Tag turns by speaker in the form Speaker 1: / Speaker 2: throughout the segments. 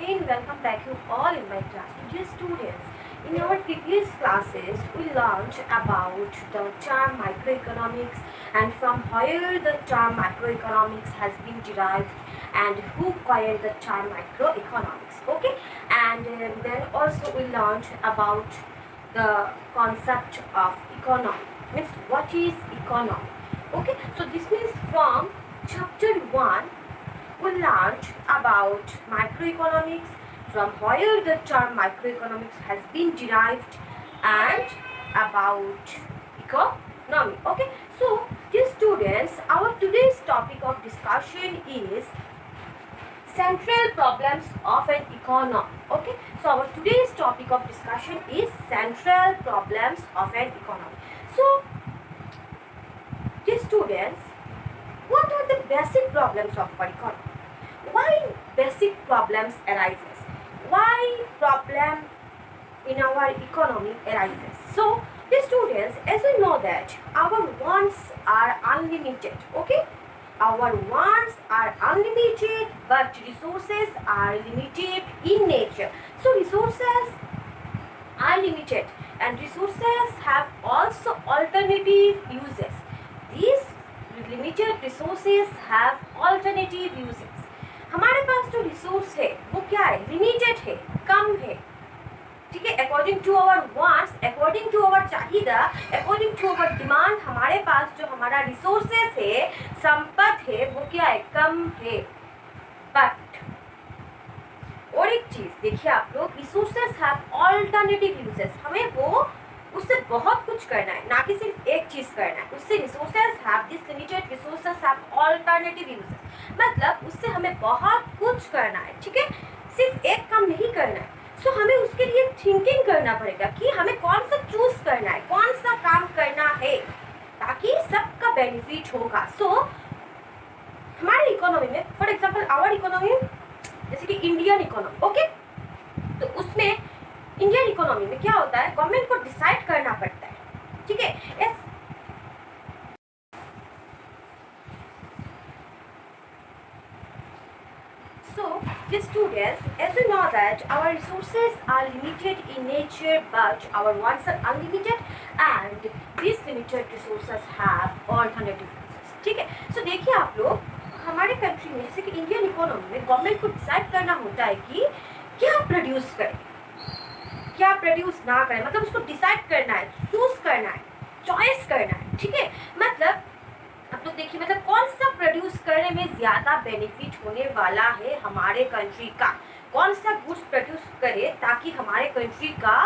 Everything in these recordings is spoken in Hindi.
Speaker 1: again welcome back you all in my class. Dear students, in our previous classes we learned about the term microeconomics and from where the term microeconomics has been derived and who coined the term microeconomics. Okay, and then also we learned about the concept of economy. Means what is economy? Okay, so this means from chapter 1 we learned about microeconomics, from where the term microeconomics has been derived, and about economy. Okay, so dear students, our today's topic of discussion is central problems of an economy. Okay, so our today's topic of discussion is central problems of an economy. So dear students, what are the basic problems of our economy? Why basic problems arises? Why problem in our economy arises? So the students, as we know that our wants are unlimited. Okay, our wants are unlimited, but resources are limited in nature. So resources are limited and resources have also alternative uses. These limited resources have alternative uses. हमारे पास जो रिसोर्स है वो क्या है? लिमिटेड है, कम है. ठीक है, according to our wants, according to our चाहिदा, अकॉर्डिंग टू आवर डिमांड, हमारे पास जो हमारा रिसोर्सेस है, संपत्ति है, वो क्या है? कम है. बट और एक चीज देखिए आप लोग, रिसोर्सेस हैव ऑल्टरनेटिव यूजेस. हमें वो उससे बहुत कुछ करना है, ना कि सिर्फ एक चीज करना है. उससे resources have this limited resources have alternative uses, मतलब उससे हमें बहुत कुछ करना है. ठीक है, सिर्फ एक काम नहीं करना है. सो हमें उसके लिए थिंकिंग करना पड़ेगा कि हमें कौन सा चूज करना है, कौन सा काम करना है, ताकि सबका बेनिफिट होगा. सो हमारे इकोनॉमी में, फॉर एग्जाम्पल आवर इकोनॉमी, जैसे कि इंडियन इकोनॉमी. ओके, तो उसमें इंडियन इकोनॉमी में क्या होता है? गवर्नमेंट को डिसाइड करना पड़ता है. ठीक है, so dear students, as we know that our resources are limited in nature but our wants are unlimited and these limited resources have alternative uses. ठीक है, so देखिए आप लोग, हमारे कंट्री में जैसे कि इंडियन इकोनॉमी में गवर्नमेंट को डिसाइड करना होता है कि क्या प्रोड्यूस करें, क्या प्रोड्यूस ना करें. मतलब उसको डिसाइड करना है, चूज करना है, चॉइस करना है. ठीक है, मतलब आप लोग देखिए, मतलब कौन सा प्रोड्यूस करने में ज़्यादा बेनिफिट होने वाला है हमारे कंट्री का, कौन सा गुड्स प्रोड्यूस करे ताकि हमारे कंट्री का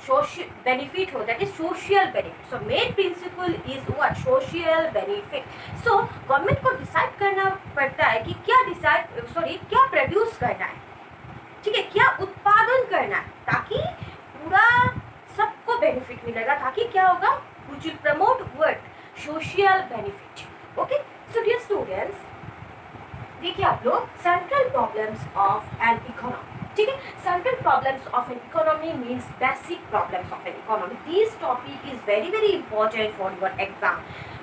Speaker 1: सोशल बेनिफिट हो, that is social benefit. So main principle is what? Social benefit. So government को डिसाइड करना पड़ता है कि क्या प्रोड्यूस करना है. ठीक है, क्या उत्पादन करना है, ताकि पूरा सबको बेनिफिट मिलेगा, ताकि क्या होगा? Which will promote what? Social benefit. Okay, so dear students, देखिए आप लोग, central problems of an economy. ठीक है, central problems of an economy means basic problems of an economy. This topic is very very important for your exam.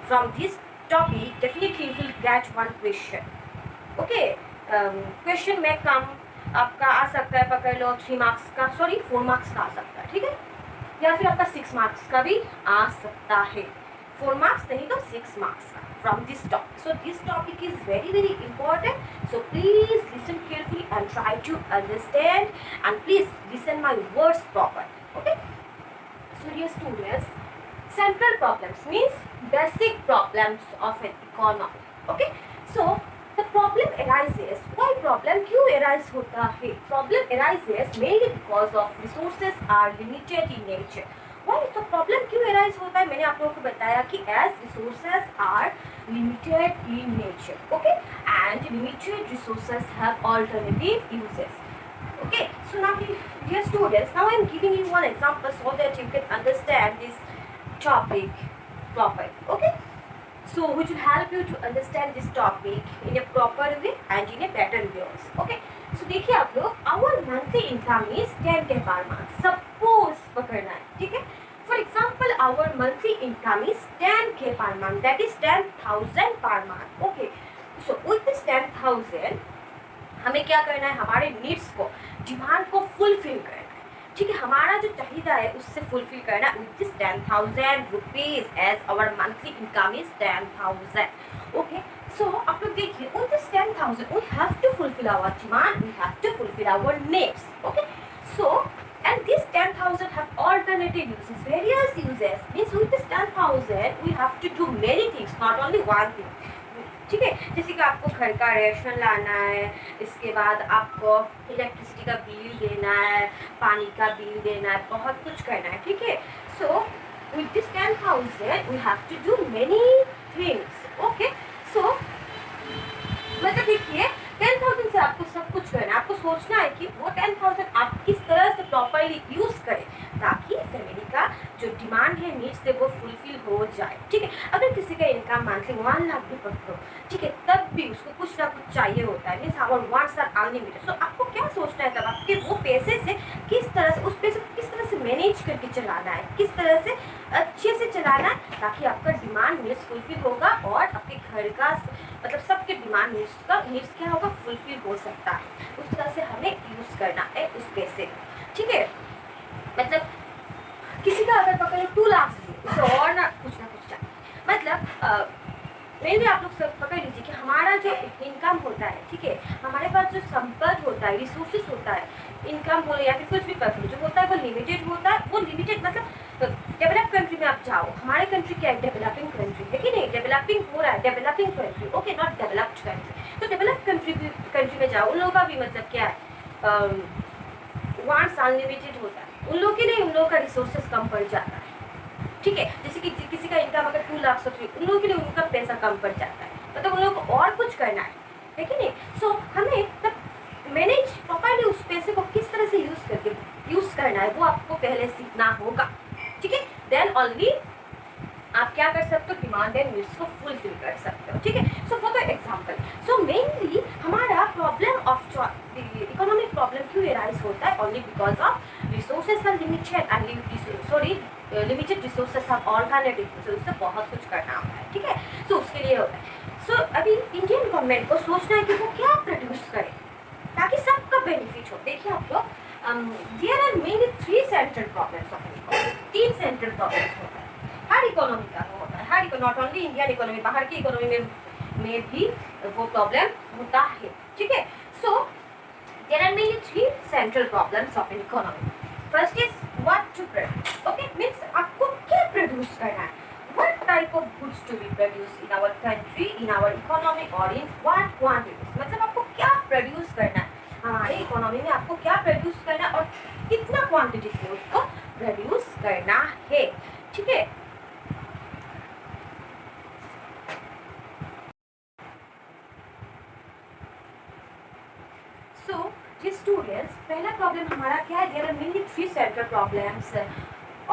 Speaker 1: From this topic definitely you will get one question. Okay, question में कम आपका आ सकता है, पकड़ लो 3 मार्क्स का, सॉरी 4 मार्क्स का आ सकता है. ठीक है, या फिर आपका 6 मार्क्स का भी आ सकता है. 4 मार्क्स नहीं तो 6 मार्क्स का from this topic. So this topic is very very important. So please listen carefully and try to understand, and please listen my words proper. Okay. So dear students, central problems means basic problems of an economy. Okay. So the problem arises. Why problem क्यों arise होता है? Problem arises mainly because of resources are limited in nature. Why the problem क्यों arise होता है? मैंने आप लोगों को बताया कि as resources are limited in nature, okay, and limited resources have alternative uses. Okay, so now dear students, now I am giving you one example so that you can understand this topic properly. Okay, so which will help you to understand this topic in a proper way and in a better way also. Okay, so देखिए आप लोग, our monthly income is 10K per month. Suppose पकड़ना है. ठीक है, for example our monthly income is 10K per month, that is 10,000 per month. Okay, so with this 10,000 हमें क्या करना है, हमारे नीड्स को, डिमांड को फुलफिल करना है, ठीक है, हमारा जो चाहिए है उससे फुलफिल करना है with this 10,000 rupees as our monthly income is 10,000। Okay, so आप लोग देखिए with this 10,000 we have to fulfil our demand, we have to fulfil our needs. Okay, so and this 10,000 have alternative uses, various uses, means with this 10,000 we have to do many things, not only one thing, ठीक है, जैसे कि आपको घर का रेशन लाना है, इसके बाद आपको इलेक्ट्रिसिटी का बिल देना है, पानी का बिल देना है, बहुत कुछ करना है, ठीक है। So with this 10,000 we have to do many things. Okay, so मतलब देखिए 10,000 से आपको सब कुछ करना है, आपको सोचना है कि वो 10,000 आप किस तरह से प्रॉपरली यूज करें ताकि फैमिली का जो डिमांड है, नीड्स है, वो फुलफिल हो जाए, ठीक है। अगर किसी का इनकम मंथली 1 लाख भी पकड़ो, ठीक है, तब भी उसको कुछ ना कुछ चाहिए होता है, means our wants are unlimited. So आपको क्या सोचना है तब आपके वो पैसे से किस तरह से, उस पैसे को किस तरह से मैनेज करके चलाना है, किस तरह से अच्छे से चलाना है ताकि आपका डिमांड नीड्स फुलफिल होगा और आपके घर का मतलब सबके डिमांड नीड्स क्या होगा, फुलफिल हो सकता है। उस तरह से हमें यूज करना है उस पैसे को, ठीक है। मतलब किसी का अगर पकड़ो 2 लाख उसे और ना कुछ चाहिए, मतलब मेनली आप लोग सब पकड़ लीजिए कि हमारा जो इनकम होता है, ठीक है, हमारे पास जो संपत्ति होता है, रिसोर्सेज होता है, इनकम बोलो या फिर कुछ भी पकड़ो, जो होता है वो लिमिटेड होता है। वो लिमिटेड मतलब डेवलप कंट्री में आप जाओ, हमारे कंट्री क्या है, डेवलपिंग कंट्री है कि नहीं, डेवलपिंग हो रहा है, developing country, okay, not developed country. तो डेवलप कंट्री में जाओ, उन लोगों का भी मतलब क्या है, वांट्स अनलिमिटेड होता है, उन लोगों के लिए उन लोगों का रिसोर्सेज कम पड़ जाता है, ठीक है। जैसे कि किसी का इनकम अगर 2 लाख से उन लोगों के लिए उनका पैसा कम पड़ जाता है, मतलब उन लोगों को और कुछ करना है कि नहीं। सो हमें तब मैनेज प्रॉपरली उस पैसे को किस तरह से यूज करना है वो आपको पहले सीखना होगा, ठीक है। देन ओनली आप क्या कर सकते हो, डिमांड एंड नीड्स को फुलफिल कर सकते हो, ठीक है। So for the example, so mainly हमारा प्रॉब्लम ऑफ इकोनॉमिक प्रॉब्लम क्यों एराइज होता है, only because of resources are limited and limited resources are alternative, उससे बहुत कुछ करना होता है, ठीक है। सो उसके लिए होता है। सो अभी इंडियन गवर्नमेंट को सोचना है कि वो क्या प्रोड्यूस करे ताकि सबका बेनिफिट हो। देखिए आप लोग, there are mainly 3 central problems of economy, 3 central problems होता है हर इकोनॉमी का, होता है हर, नॉट ओनली इंडियन इकोनॉमी, बाहर की इकोनॉमी में भी वो प्रॉब्लम होता है, ठीक है। So there are mainly 3 central problems of an economy. First is what to produce, okay, means आपको क्या प्रोड्यूस करना है, what type of goods to be produced in our country, in our economy or in what quantities, मतलब आपको क्या प्रोड्यूस करना है, हमारे इकोनॉमी में आपको क्या प्रोड्यूस करना है और कितना क्वांटिटी में उसको प्रोड्यूस करना है, ठीक है। सो जी स्टूडेंट्स, पहला प्रॉब्लम हमारा क्या है, there are mainly 3 central problems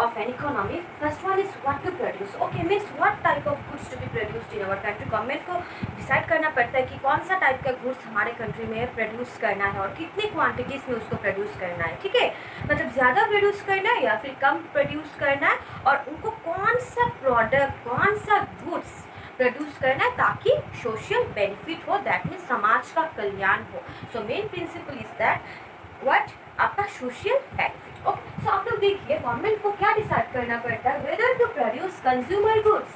Speaker 1: of an economy. First one is what to produce. Okay, means what type of goods to be produced in our country. Government को डिसाइड करना पड़ता है कि कौन सा टाइप का गुड्स हमारे कंट्री में प्रोड्यूस करना है और कितने क्वांटिटीज में उसको प्रोड्यूस करना है, ठीक है। मतलब ज़्यादा प्रोड्यूस करना है या फिर कम प्रोड्यूस करना है, और उनको कौन सा प्रोडक्ट, कौन सा गुड्स प्रोड्यूस करना है ताकि सोशल बेनिफिट हो, दैट मीन्स समाज का कल्याण हो। So main principle is that what, आपका सोशल बेनिफिट। ओके, सो आप लोग देखिए गवर्नमेंट को क्या डिसाइड करना पड़ता है, whether to produce consumer goods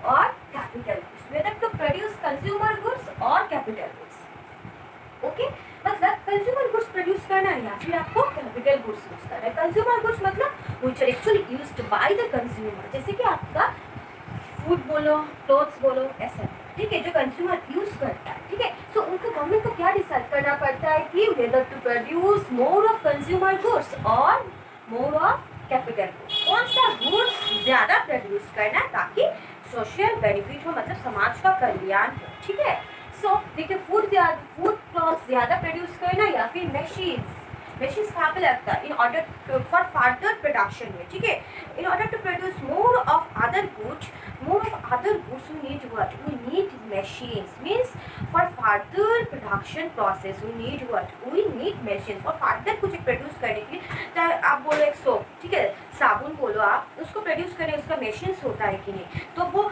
Speaker 1: और capital goods, whether to produce consumer goods और कैपिटल गुड्स। ओके, मतलब कंज्यूमर गुड्स प्रोड्यूस करना है या फिर आपको कैपिटल गुड्स यूज करना है। कंज्यूमर गुड्स मतलब which are actually used by the consumer, जैसे कि आपका फूड बोलो, क्लोथ्स बोलो, ऐसा, ठीक है, जो कंज्यूमर यूज करता है, ठीक है। सो उनको गवर्नमेंट को क्या डिसाइड करना पड़ता है कि whether to produce more of consumer goods और मोर ऑफ कैपिटल गुड्स, कौन सा गुड्स ज़्यादा प्रोड्यूस करना है ताकि सोशल बेनिफिट हो, मतलब समाज का कल्याण हो, ठीक है। सो देखिए फूड क्लॉथ ज़्यादा प्रोड्यूस करना या फिर मशीन्स कहाँ पे लगता है, in order for further production में, ठीक है। In order to produce more of other goods we need what, we need machines, means for further production process we need what, we need machines for further कुछ प्रोड्यूस करने के लिए। चाहे आप बोलो एक सोप, ठीक है, साबुन बोलो, आप उसको प्रोड्यूस करने उसका मशीन्स होता है कि नहीं, तो वो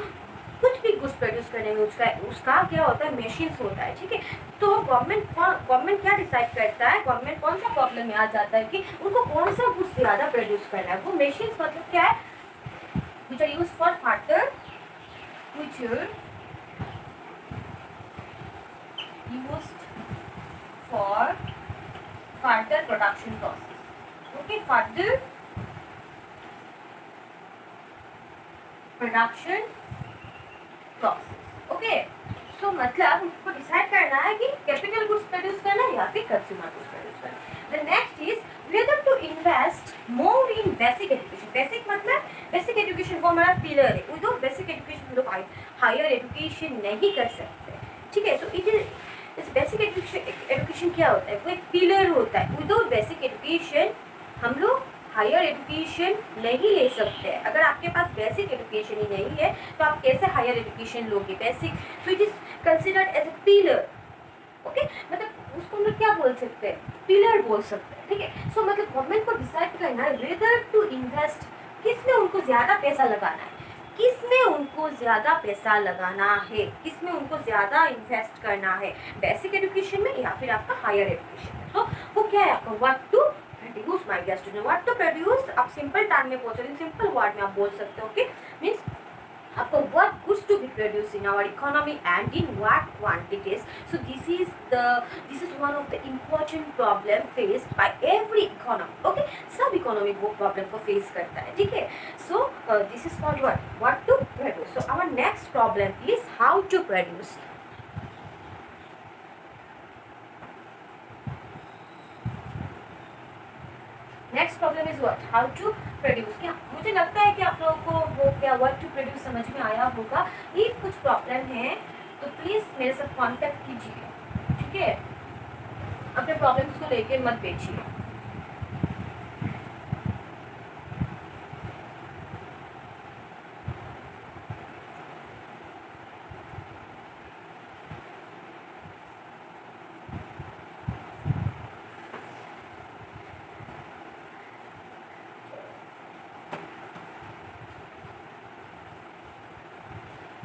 Speaker 1: कुछ भी गुड्स प्रोड्यूस करने में उसका उसका क्या होता है, मशीन्स होता है, ठीक है। तो गवर्नमेंट क्या डिसाइड करता है, गवर्नमेंट कौन सा प्रॉब्लम में आ जाता है कि उनको कौन सा गुड्स ज़्यादा प्रोड्यूस करना है। वो मशीन्स मतलब क्या है, which are use for further, which are used for further production process. Okay, further production process. Okay, so मतलब उसको डिसाइड करना है कि कैपिटल गुड्स प्रोड्यूस करना है या फिर कंज्यूमर गुड्स प्रोड्यूस करना है। The next is whether to invest more in basic education. Basic मतलब बेसिक एजुकेशन वो हमारा पिलर है, विदाउट बेसिक एजुकेशन हम लोग हायर एजुकेशन नहीं कर सकते, ठीक है। सो इट इज बेसिक एजुकेशन क्या होता है, वो एक पिलर होता है। विदाउट बेसिक एजुकेशन हम लोग हायर एजुकेशन नहीं ले सकते। अगर आपके पास बेसिक एजुकेशन ही नहीं है तो आप कैसे हायर एजुकेशन लोगे। Basic, so it is considered as a pillar. Okay, मतलब उसको हम लोग क्या बोल सकते हैं, पिलर बोल सकते हैं, ठीक है। सो मतलब गवर्नमेंट को डिसाइड करना है वेदर टू इन्वेस्ट, किसमें उनको ज़्यादा पैसा लगाना है, किसमें उनको ज़्यादा पैसा लगाना है, किसमें उनको ज़्यादा इन्वेस्ट करना है, बेसिक एजुकेशन में या फिर आपका हायर एजुकेशन में। तो वो क्या है आपका, what to produce my dear student. What to produce आप सिंपल टर्म में बोल सकते हो, सिंपल वर्ड में आप बोल सकते हो। ओके, मीन्स आपको what goods to be produced in our economy and in what quantities. So this is one of the important problem faced by every economy. Okay, सब economy वो problem को face करता है, ठीक है। So this is called what to produce. So our next problem is how to produce. Next problem is what, how to produce. क्या मुझे लगता है कि आप लोगों को वो क्या व्हाट टू प्रोड्यूस समझ में आया होगा। इफ कुछ प्रॉब्लम है तो प्लीज़ मेरे साथ कांटेक्ट कीजिए, ठीक है। अपने प्रॉब्लम्स को लेके मत बेचिए।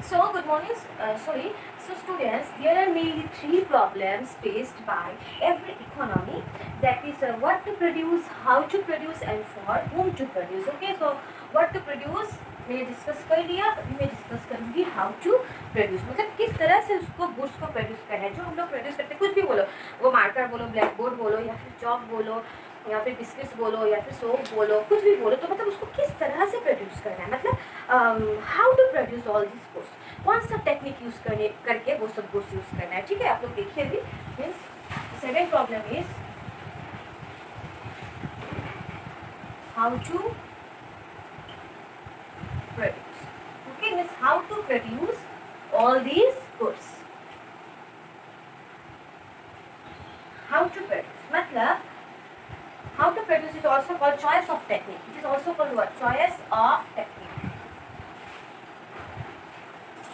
Speaker 1: So good morning, sorry. So students, there are mainly three problems faced by every economy. That is what to produce, how to produce, and for whom to produce. Okay, so what to produce मैंने डिस्कस कर लिया, अभी मैं डिस्कस करूँगी हाउ टू प्रोड्यूस, मतलब किस तरह से उसको गुड्स को प्रोड्यूस करना है। जो हम लोग प्रोड्यूस करते हैं, कुछ भी बोलो, वो मार्कर बोलो, ब्लैक बोर्ड बोलो, या फिर चॉक बोलो, या फिर बिस्किट्स बोलो, या फिर सोप बोलो, कुछ भी बोलो, तो मतलब उसको किस तरह से प्रोड्यूस करना है, मतलब how to produce all this goods, कौन सा टेक्निक यूज़ करके वो सब गुड्स यूज़ करना है, ठीक है। आप लोग देखिए अभी, means second problem is how to produce. Okay, means how to produce all these goods. How to produce, मतलब how to produce is also called choice of technique. It is also called what? Choice of technique.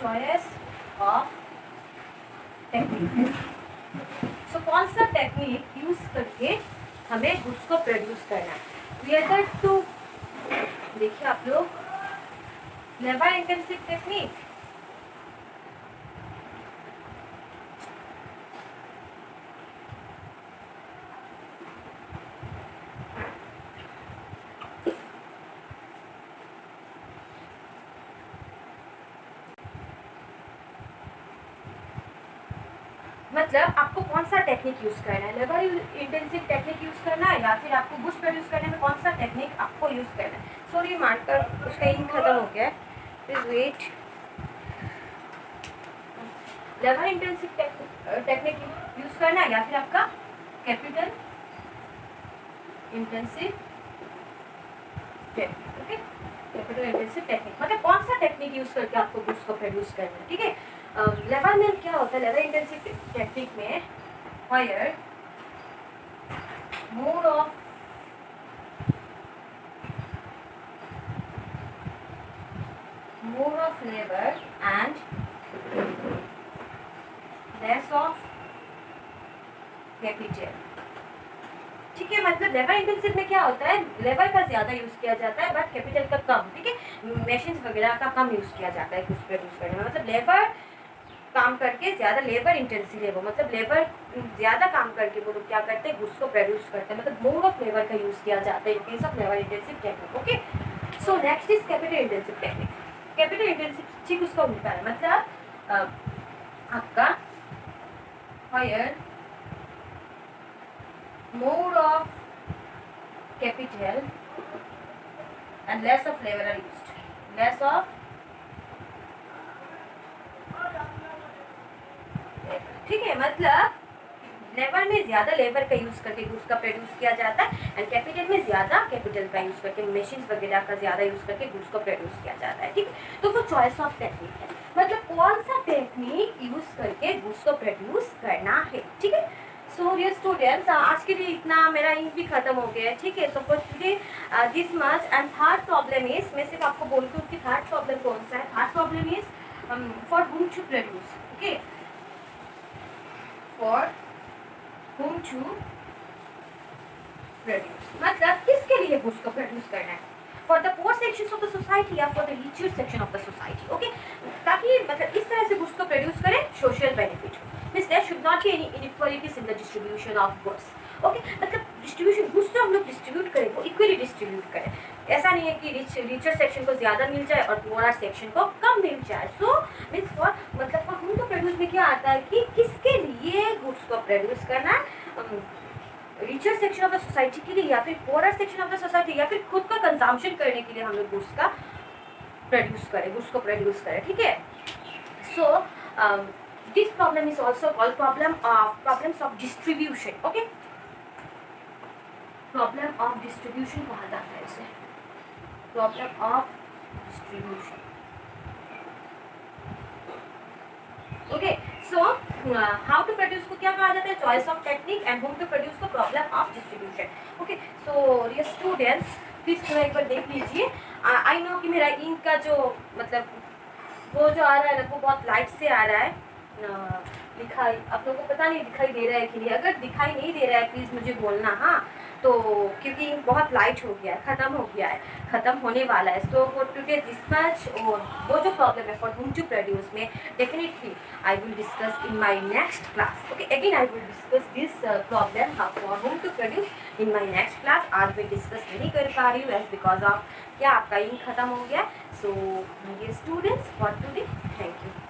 Speaker 1: Choice of technique. So कौन सा टेक्निक यूज करके हमें गुड्स को प्रोड्यूस करना है। Whether to, देखिए आप लोग, लेबर इंटेंसिव टेक्निक, मतलब आपको कौन सा टेक्निक यूज करना है, लेबर इंटेंसिव टेक्निक यूज करना है या फिर आपको गुड्स प्रोड्यूस करने में कौन सा टेक्निक आपको यूज करना है। सॉरी मार्कर उसका इंक खत्म हो गया है, please wait. Labour intensive technique use करना है या फिर आपका capital intensive technique. Okay, capital intensive technique मतलब कौन सा टेक्निक यूज करके आपको गुड्स को प्रोड्यूस करना है, ठीक है। लेबर में क्या होता है, लेबर इंटेंसिव टेक्निक में wire more of labour and less of capital, ठीक ठीक है, मतलब लेबर इंटेंसिव में क्या होता है, लेबर का ज़्यादा यूज़ किया जाता है बट कैपिटल का कम, ठीक है, मशीन्स वगैरह का कम यूज़ किया जाता है गुड्स प्रोड्यूस करने में। मतलब लेबर काम करके ज़्यादा लेबर इंटेंसिव है वो, मतलब लेबर ज़्यादा काम करके वो लोग क्या करते हैं, गुड्स को प्रोड्यूस करते हैं, मतलब मोर ऑफ लेबर का यूज़ किया जाता है in case of labour intensive technique. Okay, so next is capital intensive technique. Capital intensive ठीक उसका उल्टा है, मतलब आपका higher more of capital and less of labor are used, less of, ठीक है, मतलब लेबर में ज़्यादा लेबर का यूज़ करके गुड्स का प्रोड्यूस किया जाता है एंड कैपिटल में ज़्यादा कैपिटल का यूज़ करके मशीन वगैरह का ज़्यादा यूज़ करके गुड्स को प्रोड्यूस किया जाता है, ठीक है। तो वो चॉइस ऑफ टेक्निक है, मतलब कौन सा टेक्निक यूज़ करके गुड्स को प्रोड्यूस करना है, ठीक है। सो डियर स्टूडेंट्स, आज के लिए इतना, मेरा इंक भी खत्म हो गया है, ठीक है। So for today this much and third problem is, मैं सिर्फ आपको बोलती हूँ कि थर्ड प्रॉब्लम कौन सा है। Third problem is for whom to produce, okay, for whom to produce, मतलब किसके लिए गुड्स को प्रोड्यूस करना है, for the poor sections of the society या for the richer section of the society, okay, ताकि मतलब इस तरह से गुड्स को प्रोड्यूस करें social benefit, means there should not be any inequalities in the distribution of goods, okay, मतलब डिस्ट्रीब्यूशन गुड्स जो हम लोग डिस्ट्रीब्यूट करें वो इक्वली डिस्ट्रीब्यूट करें, ऐसा नहीं है कि रिचर सेक्शन को ज़्यादा मिल जाए और पुअर सेक्शन को कम मिल जाए। सो मीन्स फॉर, मतलब फॉर हुम टू प्रोड्यूस में क्या आता है कि किसके लिए गुड्स को प्रोड्यूस करना है, richer section of the society के लिए या फिर poor section of the society या फिर खुद का कंजम्पशन करने के लिए हम लोग गुड्स का प्रोड्यूस करें, गुड्स को प्रोड्यूस करें, ठीक है। So this problem is also called problems of distribution, okay, problem of distribution कहा जाता है इसे, problem of distribution, okay. So how to produce को क्या कहा जाता है, choice of technique, and whom to produce को problem of distribution, okay. So dear students, please थोड़ा एक बार देख लीजिए। आई नो कि मेरा इंक का जो मतलब वो जो आ रहा है ना वो बहुत लाइट से आ रहा है, दिखाई आप लोगों को पता नहीं दिखाई दे रहा है कि नहीं, अगर दिखाई नहीं दे रहा है प्लीज़ मुझे बोलना, हाँ, तो क्योंकि इंक बहुत लाइट हो गया है, ख़त्म हो गया है, ख़त्म होने वाला है। So for today this much, और वो जो प्रॉब्लम है फॉर हुम टू प्रोड्यूस में definitely I will discuss in my next class, okay. Again I will discuss this problem for whom to produce in my next class. आज मैं डिस्कस नहीं कर पा रही हूँ एज बिकॉज ऑफ क्या आपका इंक ख़त्म हो गया। So dear students, for today thank you.